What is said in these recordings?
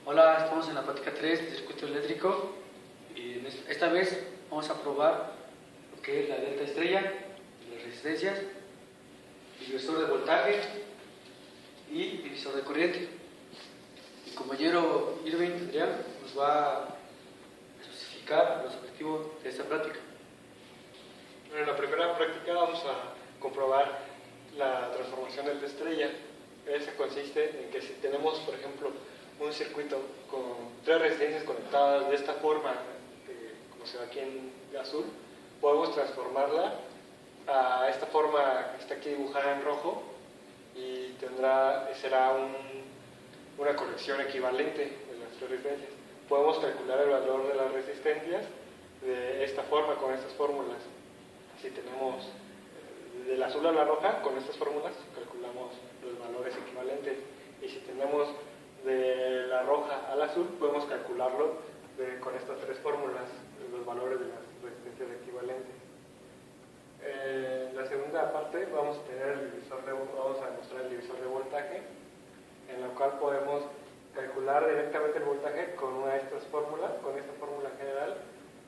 Hola, estamos en la práctica 3 de circuito eléctrico y esta vez vamos a probar lo que es la delta estrella, las resistencias, divisor de voltaje y divisor de corriente. Mi compañero Irving Adrián nos va a especificar los objetivos de esta práctica. En la primera práctica vamos a comprobar la transformación delta estrella. Esa consiste en que si tenemos, por ejemplo, un circuito con tres resistencias conectadas de esta forma, como se ve aquí en azul, podemos transformarla a esta forma que está aquí dibujada en rojo y será una corrección equivalente de las tres resistencias. Podemos calcular el valor de las resistencias de esta forma, con estas fórmulas. Si tenemos del azul a la roja, con estas fórmulas calculamos los valores equivalentes. Y si tenemos de la roja al azul, podemos calcularlo con estas tres fórmulas, los valores de las resistencias equivalentes. En la segunda parte vamos a mostrar el divisor de voltaje, en la cual podemos calcular directamente el voltaje con una de estas fórmulas, con esta fórmula general,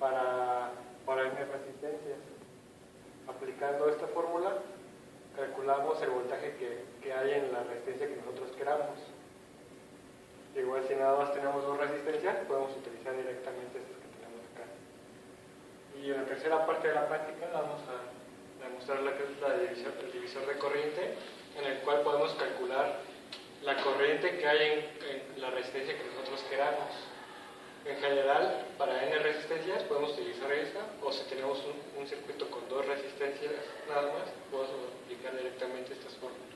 para n resistencias. Aplicando esta fórmula, calculamos el voltaje que hay en la resistencia que nosotros queramos. Igual, si nada más tenemos dos resistencias, podemos utilizar directamente estas que tenemos acá. Y en la tercera parte de la práctica vamos a demostrar lo que es el divisor de corriente, en el cual podemos calcular la corriente que hay en la resistencia que nosotros queramos. En general, para n resistencias podemos utilizar esta, o si tenemos un circuito con dos resistencias nada más, podemos aplicar directamente estas fórmulas.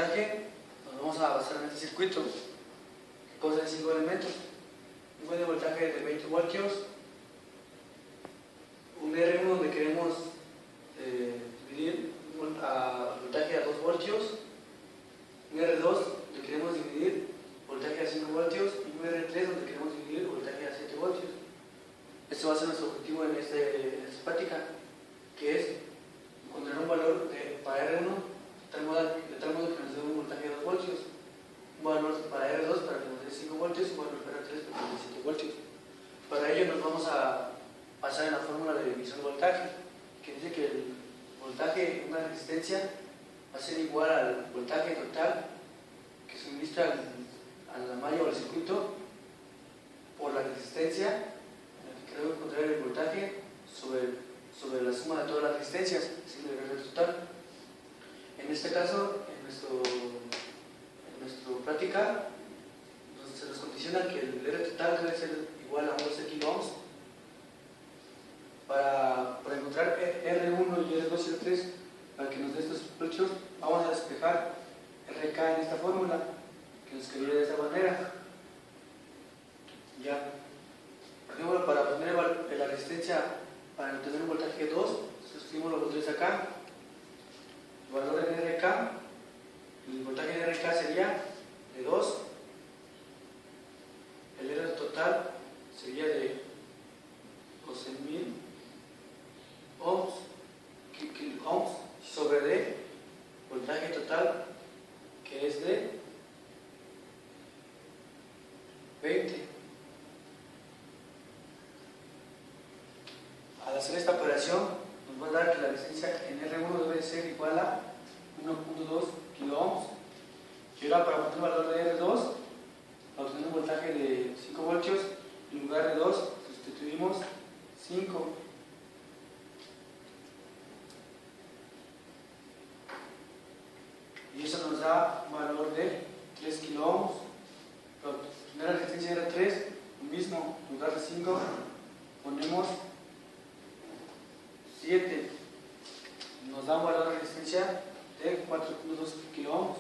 voltaje, nos vamos a basar en este circuito, que consta de 5 elementos. Un fuente de voltaje de 20 voltios, un R1 donde queremos dividir voltaje a 2 voltios, un R2 donde queremos dividir voltaje a 5 voltios y un R3 donde queremos dividir voltaje a 7 voltios. Este va a ser nuestro objetivo en esta práctica, que es encontrar un valor para R1 de tal modo que nos dé un voltaje de 2 voltios, un valor para R2 para que nos dé 5 voltios y un valor para R3 para que nos dé 7 voltios. Para ello nos vamos a basar en la fórmula de división de voltaje, que dice que el voltaje en una resistencia va a ser igual al voltaje total que suministra a la malla o al circuito por la resistencia en la que queremos encontrar el voltaje sobre la suma de todas las resistencias, es decir, el R total. En este caso, en nuestra práctica, se nos condiciona que el R total debe ser igual a 12 kiloohms. Para encontrar R1 y R2 y R3, para que nos dé estos voltios, vamos a despejar RK en esta fórmula, que nos quedaría de esta manera. Ya. Por ejemplo, para obtener la resistencia, para obtener un voltaje 2, sustituimos los valores acá. El valor en RK, el voltaje en RK sería de 2, el R total sería de 12.000 ohms, kiloohms sobre D, voltaje total que es de 20. Al hacer esta operación nos va a dar que la resistencia en R1 debe ser igual a 1.2 kiloohms. Y ahora para obtener el valor de R2, para obtener un voltaje de 5 voltios, en lugar de 2 sustituimos 5. Y eso nos da un valor de 3 kiloohms. Para obtener la resistencia de R3, lo mismo, en lugar de 5 ponemos 7. Nos da un valor de resistencia de 4.2 kiloohms.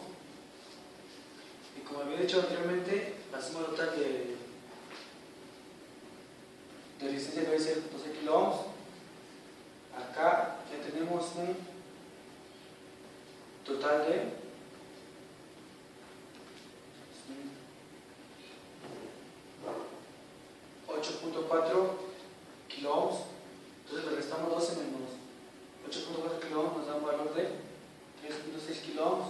Y como había dicho anteriormente, la suma total de resistencia debe ser 12 kiloohms. Acá ya tenemos un total de 8.4 kiloohms. Entonces le restamos 12 menos 8.4 kiloohms, nos da un valor de 3.6 kiloohms.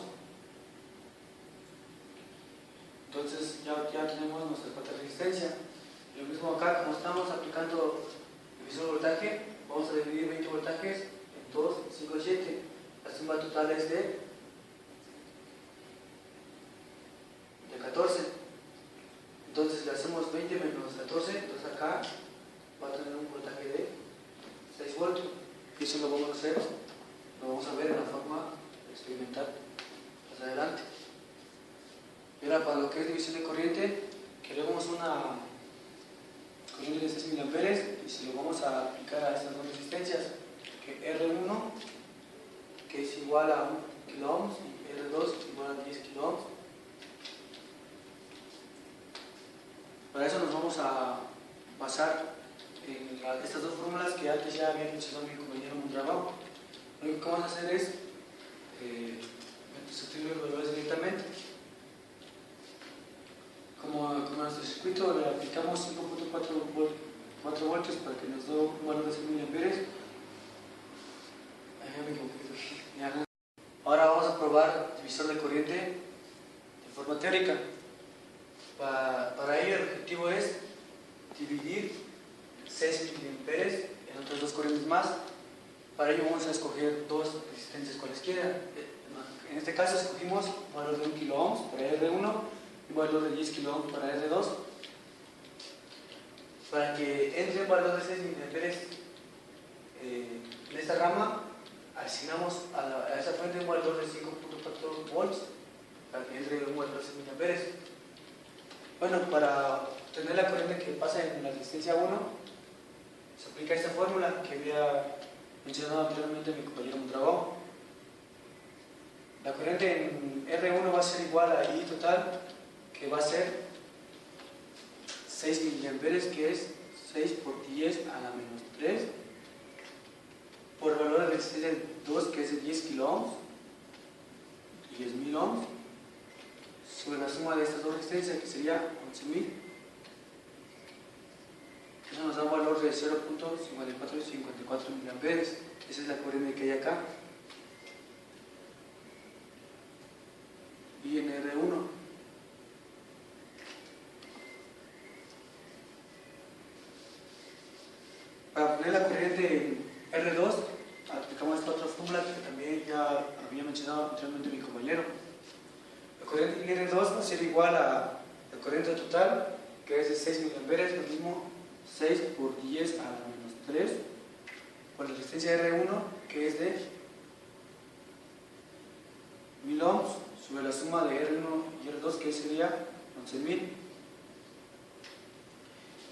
Entonces ya tenemos nuestra cuarta resistencia. Lo mismo acá, como estamos aplicando divisor de voltaje, vamos a dividir 20 voltajes en 2, 5 y 7. La suma total es de 14. Entonces le hacemos 20 menos 14, entonces acá va a tener un voltaje de 6 voltios. Y eso lo vamos a hacer, lo vamos a ver en la forma experimental más adelante. Y ahora para lo que es división de corriente, queremos una corriente de 6 mA y se lo vamos a aplicar a estas dos resistencias, que R1 que es igual a 1 kiloohms y R2 igual a 10 kiloohms. Para eso nos vamos a basar en estas dos fórmulas que antes ya había mencionado mi compañero Mondragón. Lo único que vamos a hacer es sustituir los valores directamente. Como a nuestro circuito le aplicamos 5.4 voltios para que nos dé un valor de 6 mA. Ahora vamos a probar divisor de corriente de forma teórica. Para ello el objetivo es dividir 6 mA en otras dos corrientes más. Para ello vamos a escoger dos resistencias cualesquiera. En este caso escogimos un valor de 1 kiloohms para R1 y un valor de 10 kiloohms para R2. Para que entre un valor de 6 mA en esta rama, asignamos a esa fuente un valor de 5.4 volts para que entre un valor de 6 mA. Bueno, para obtener la corriente que pasa en la resistencia 1, se aplica esta fórmula que había mencionado anteriormente mi compañero Mondragón. La corriente en R1 va a ser igual a I total, que va a ser 6 miliamperes, que es 6 por 10 a la menos 3, por el valor de resistencia del 2, que es de 10 kilo ohms, 10.000 ohms, sobre la suma de estas dos resistencias, que sería 11.000. Eso nos da un valor de 0.5454 miliamperes. Esa es la corriente que hay acá. Y en R1. Para poner la corriente en R2, aplicamos esta otra fórmula que también ya había mencionado anteriormente mi compañero. La corriente en R2 va a ser igual a la corriente total, que es de 6 miliamperes, lo mismo 6 por 10 a la menos 3, por la resistencia R1, que es de 1000 ohms, sobre la suma de R1 y R2, que sería 11.000.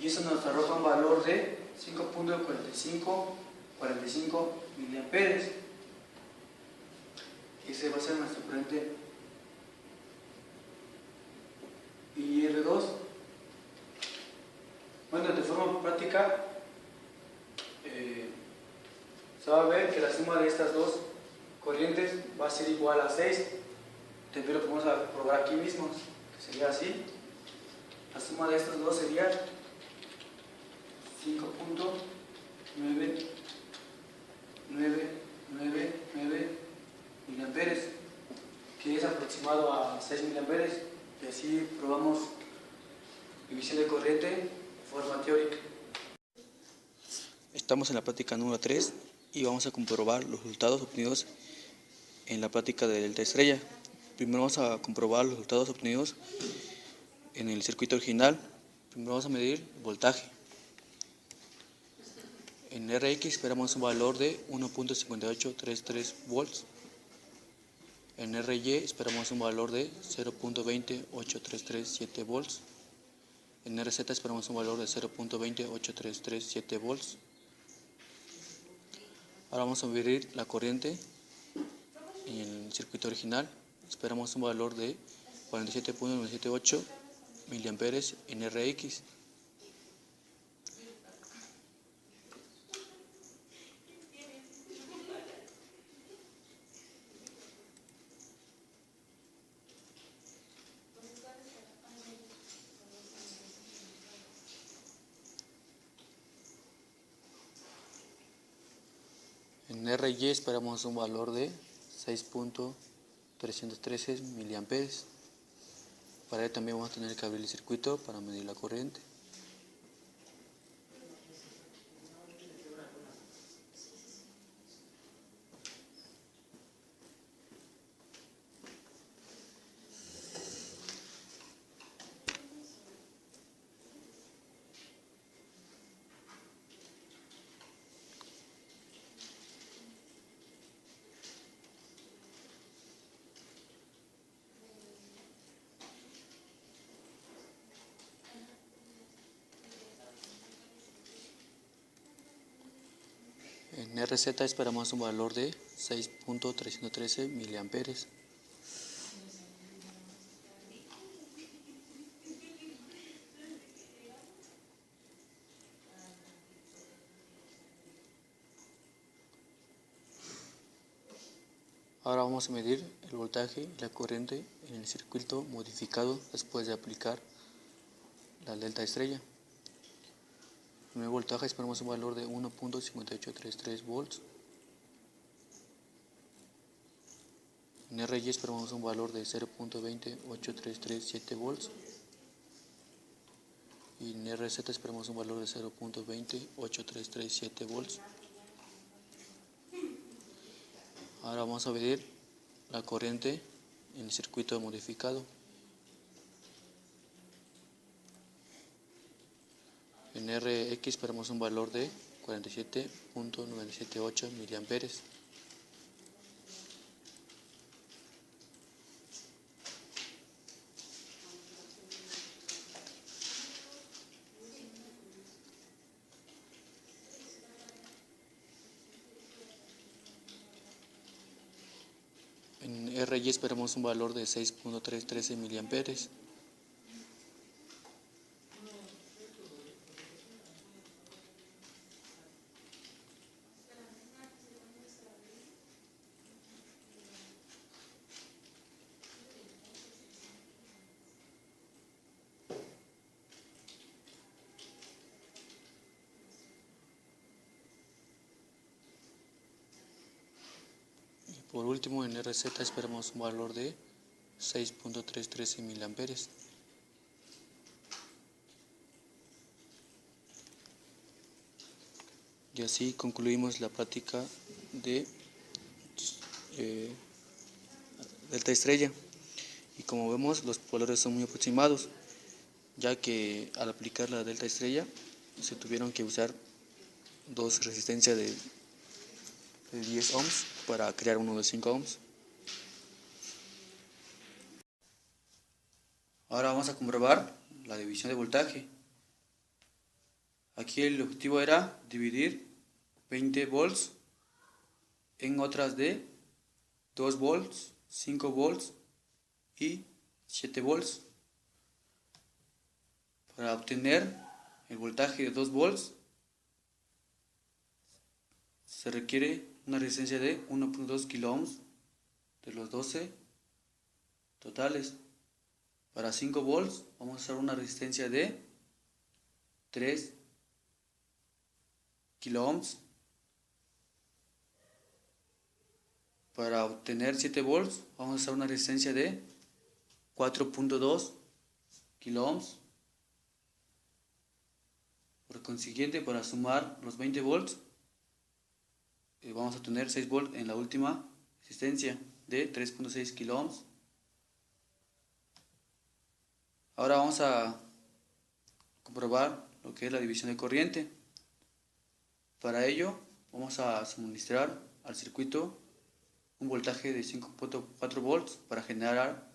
Y eso nos arroja un valor de 5.4545 miliamperes. Ese va a ser nuestra corriente. Y R2, bueno, de forma práctica se va a ver que la suma de estas dos corrientes va a ser igual a 6. También lo podemos probar aquí mismo, que sería así. La suma de estas dos sería 5.999 miliamperes, que es aproximado a 6 miliamperes. Y así probamos división de corriente de forma teórica. Estamos en la práctica número 3 y vamos a comprobar los resultados obtenidos en la práctica de delta estrella. Primero vamos a comprobar los resultados obtenidos en el circuito original. Primero vamos a medir el voltaje. En Rx esperamos un valor de 1.5833 volts. En Ry esperamos un valor de 0.20837 volts. En Rz esperamos un valor de 0.20837 volts. Ahora vamos a medir la corriente en el circuito original. Esperamos un valor de 47.978 miliamperes en Rx. En Ry esperamos un valor de 6.313 miliamperes. Para ello también vamos a tener que abrir el circuito para medir la corriente. En Rz esperamos un valor de 6.313 miliamperes. Ahora vamos a medir el voltaje y la corriente en el circuito modificado después de aplicar la delta estrella. En el voltaje esperamos un valor de 1.5833 volts. En Ry esperamos un valor de 0.20837 volts. Y en Rz esperamos un valor de 0.20837 volts. Ahora vamos a medir la corriente en el circuito modificado. En Rx esperamos un valor de 47.978 miliamperes. En En RY esperamos un valor de 6.313 miliamperes. Por último, en RZ esperamos un valor de 6.313 miliamperes. Y así concluimos la práctica de delta estrella. Y como vemos, los valores son muy aproximados, ya que al aplicar la delta estrella se tuvieron que usar dos resistencias de 10 ohms para crear uno de 5 ohms. Ahora vamos a comprobar la división de voltaje. Aquí el objetivo era dividir 20 volts en otras de 2 volts, 5 volts y 7 volts. Para obtener el voltaje de 2 volts se requiere una resistencia de 1.2 kilo ohms de los 12 totales. Para 5 volts vamos a usar una resistencia de 3 kilo ohms. Para obtener 7 volts vamos a usar una resistencia de 4.2 kilo ohms. Por consiguiente, para sumar los 20 volts vamos a tener 6 volts en la última resistencia de 3.6 kilo ohms. Ahora vamos a comprobar lo que es la división de corriente. Para ello vamos a suministrar al circuito un voltaje de 5.4 volts para generar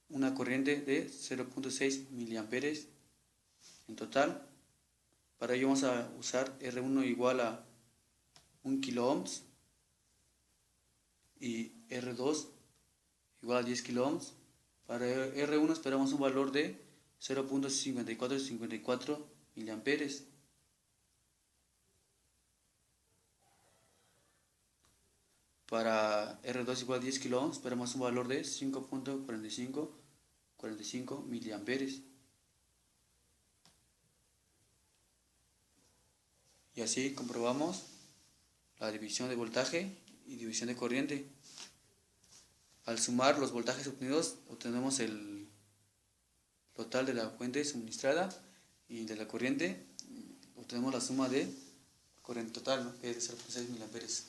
una corriente de 0.6 miliamperes en total. Para ello vamos a usar R1 igual a 1 kilo ohms y R2 igual a 10 kilo ohms. Para R1 esperamos un valor de 0.5454 miliamperes. Para R2 igual a 10 kilo ohms esperamos un valor de 5.4545 miliamperes. Y así comprobamos la división de voltaje y división de corriente. Al sumar los voltajes obtenidos obtenemos el total de la fuente suministrada y de la corriente obtenemos la suma de corriente total, ¿no?, que es de 0.6 miliamperes.